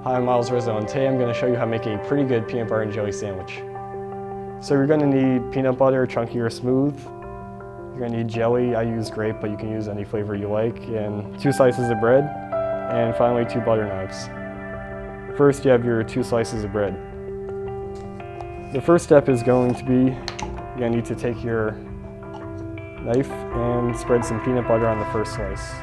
Hi, I'm Myles Rizzo, and today I'm going to show you how to make a pretty good peanut butter and jelly sandwich. So you're going to need peanut butter, chunky or smooth. You're going to need jelly. I use grape, but you can use any flavor you like. And 2 slices of bread, and finally 2 butter knives. First, you have your 2 slices of bread. The first step is going to be, you're going to need to take your knife and spread some peanut butter on the first slice.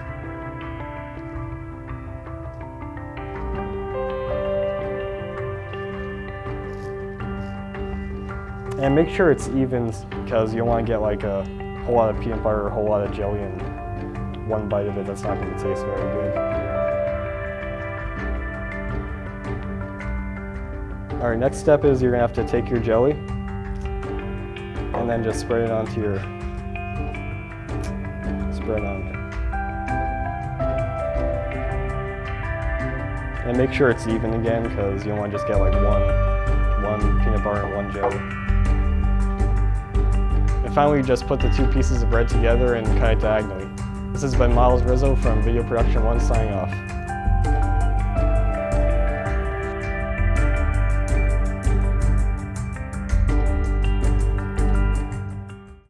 And make sure it's even, because you don't want to get like a whole lot of peanut butter or a whole lot of jelly in one bite of it. That's not going to taste very good. All right, next step is you're going to have to take your jelly and then just spread it onto your, spread it on there. And make sure it's even again, because you don't want to just get like one peanut butter and one jelly. And finally, just put the 2 pieces of bread together and cut it diagonally. This has been Myles Rizzo from Video Production 1 signing off.